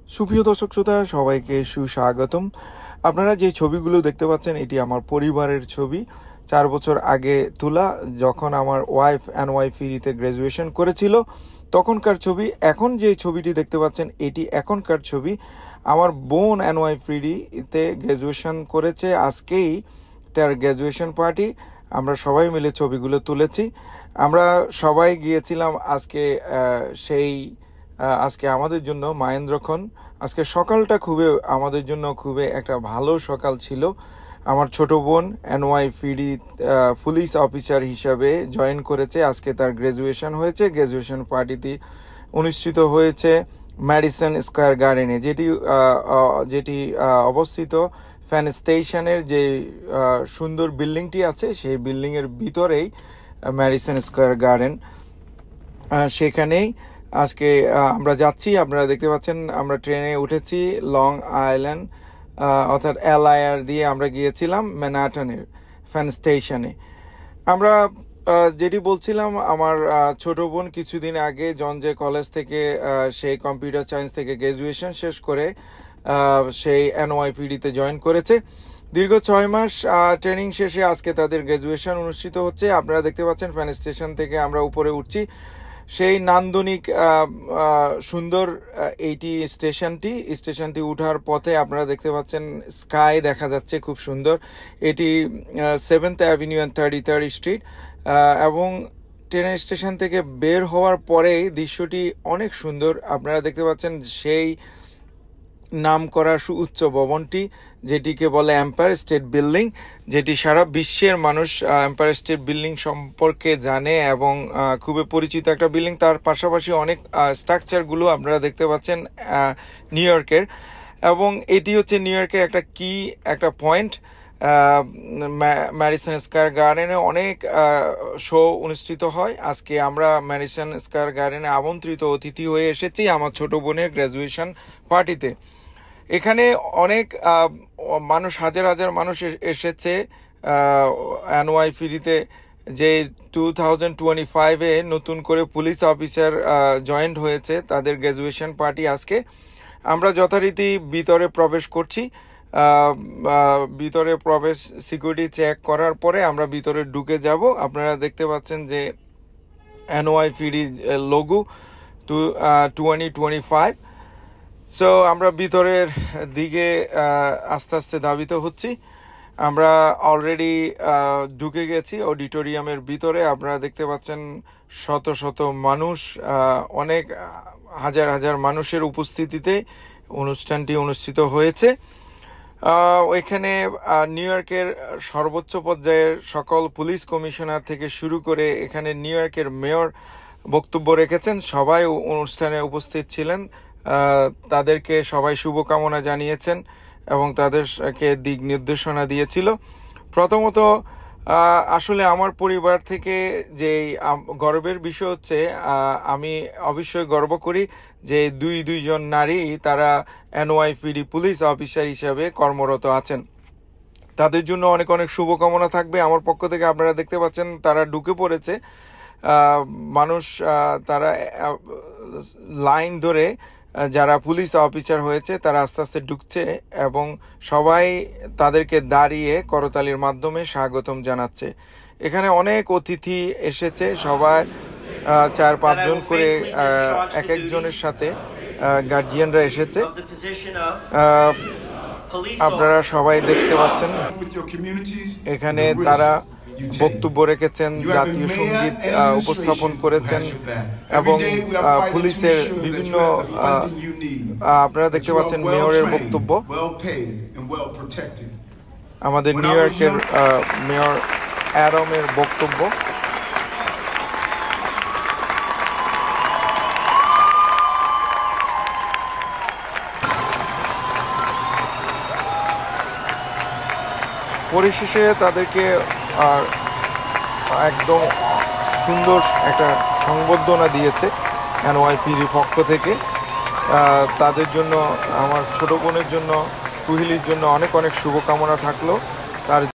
সুপ্রিয় দর্শক শ্রোতা সবাইকে সুস্বাগতম। আপনারা যে ছবিগুলো দেখতে পাচ্ছেন এটি আমার পরিবারের ছবি। 4 বছর আগে তোলা, যখন আমার ওয়াইফ NYPD-তে গ্র্যাজুয়েশন করেছিল তখনকার ছবি। এখন যে ছবিটি দেখতে পাচ্ছেন এটি এখনকার ছবি। আমার বোন NYPD-তে গ্র্যাজুয়েশন করেছে, আজকেই তার গ্র্যাজুয়েশন পার্টি। আমরা সবাই মিলে ছবিগুলো তুলেছি। আমরা সবাই গিয়েছিলাম আজকে আমাদের জন্য মহেন্দ্রক্ষণ। আজকে সকালটা আমাদের জন্য খুবই একটা ভালো সকাল ছিল। আমার ছোট বোন NYPD পুলিশ অফিসার হিসাবে জয়েন করেছে। আজকে তার গ্র্যাজুয়েশন হয়েছে। গ্র্যাজুয়েশন পার্টিটি অনুষ্ঠিত হয়েছে ম্যাডিসন স্কয়ার গার্ডেনে, যেটি অবস্থিত ফ্যান স্টেশনের যে সুন্দর বিল্ডিংটি আছে সেই বিল্ডিংয়ের ভিতরেই ম্যাডিসন স্কয়ার গার্ডেন। সেখানেই আজকে আমরা যাচ্ছি। আপনারা দেখতে পাচ্ছেন আমরা ট্রেনে উঠেছি লং আইল্যান্ড অর্থাৎ LIR দিয়ে আমরা গিয়েছিলাম ম্যানহাটনের ফ্যান স্টেশনে। আমরা যেটি বলছিলাম, আমার ছোট বোন কিছুদিন আগে জন জে কলেজ থেকে সেই কম্পিউটার সায়েন্স থেকে গ্র্যাজুয়েশন শেষ করে সেই NYPD-তে জয়েন করেছে। দীর্ঘ 6 মাস ট্রেনিং শেষে আজকে তাদের গ্র্যাজুয়েশন অনুষ্ঠিত হচ্ছে। আপনারা দেখতে পাচ্ছেন ফ্যান স্টেশন থেকে আমরা উপরে উঠছি। সেই নান্দনিক সুন্দর এইটি স্টেশনটি উঠার পথে আপনারা দেখতে পাচ্ছেন স্কাই দেখা যাচ্ছে, খুব সুন্দর। এটি 7th avenue and 33rd street, এবং ট্রেন স্টেশন থেকে বের হওয়ার পরেই দৃশ্যটি অনেক সুন্দর। আপনারা দেখতে পাচ্ছেন সেই নাম করা সুউচ্চ ভবনটি, যেটিকে বলে এম্পায়ার স্টেট বিল্ডিং, যেটি সারা বিশ্বের মানুষ এম্পায়ার স্টেট বিল্ডিং সম্পর্কে জানে এবং খুবই পরিচিত একটা বিল্ডিং। তার পাশাপাশি অনেক স্ট্রাকচারগুলো আপনারা দেখতে পাচ্ছেন নিউ ইয়র্কের, এবং এটি হচ্ছে নিউ ইয়র্কের একটা পয়েন্ট। ম্যাডিসন স্কয়ার গার্ডেনে অনেক শো অনুষ্ঠিত হয়। আজকে আমরা ম্যাডিসন স্কয়ার গার্ডেনে আমন্ত্রিত অতিথি হয়ে এসেছি আমার ছোট বোনের গ্র্যাজুয়েশন পার্টিতে। এখানে অনেক মানুষ, হাজার হাজার মানুষ এসেছে NYPD-তে, যে 2025-এ নতুন করে পুলিশ অফিসার জয়েন্ট হয়েছে, তাদের গ্র্যাজুয়েশন পার্টি আজকে। আমরা যথারীতি ভিতরে প্রবেশ করছি। ভিতরে প্রবেশ সিকিউরিটি চেক করার পরে আমরা ভিতরে ঢুকে যাব। আপনারা দেখতে পাচ্ছেন যে NYPD লোগো 2025। সো আমরা ভিতরের দিকে আস্তে আস্তে ধাবিত হচ্ছি। আমরা অলরেডি ঢুকে গেছি অডিটোরিয়ামের ভিতরে। আপনারা দেখতে পাচ্ছেন শত শত মানুষ, অনেক হাজার হাজার মানুষের উপস্থিতিতে অনুষ্ঠানটি অনুষ্ঠিত হয়েছে। এখানে নিউ ইয়র্কের সর্বোচ্চ পর্যায়ের সকল পুলিশ কমিশনার থেকে শুরু করে এখানে নিউ ইয়র্কের মেয়র বক্তব্য রেখেছেন। সবাই অনুষ্ঠানে উপস্থিত ছিলেন। তাদেরকে সবাই শুভকামনা জানিয়েছেন এবং তাদেরকে দিক নির্দেশনা দিয়েছিল। প্রথমত আসলে আমার পরিবার থেকে যে গর্বের বিষয় হচ্ছে, আমি অবশ্যই গর্ব করি যে দুইজন নারী তারা NYPD পুলিশ অফিসার হিসাবে কর্মরত আছেন। তাদের জন্য অনেক অনেক শুভকামনা থাকবে আমার পক্ষ থেকে। আপনারা দেখতে পাচ্ছেন তারা ঢুকে পড়েছে, মানুষ তারা লাইন ধরে, যারা পুলিশ অফিসার হয়েছে তারা আস্তে আস্তে ঢুকছে এবং সবাই তাদেরকে দাঁড়িয়ে করতালির মাধ্যমে স্বাগতম জানাচ্ছে। এখানে অনেক অতিথি এসেছে, সবাই 4-5 জন করে এক একজনের সাথে গার্জিয়ানরা এসেছে। আপনারা সবাই দেখতে পাচ্ছেন এখানে তারা বক্তব্য রেখেছেন, জাতীয় সঙ্গীত উপস্থাপন করেছেন এবং পুলিশের বিভিন্ন, আপনারা দেখতে পাচ্ছেন মেয়রের বক্তব্য, আমাদের নিউ ইয়র্কের মেয়র অ্যাডামের বক্তব্য। পরিশেষে তাদেরকে একদম সুন্দর একটা সংবর্ধনা দিয়েছে NYPD পক্ষ থেকে। তাদের জন্য, আমার ছোট বোনের জন্য, কুহিলির জন্য অনেক অনেক শুভকামনা থাকলো। তার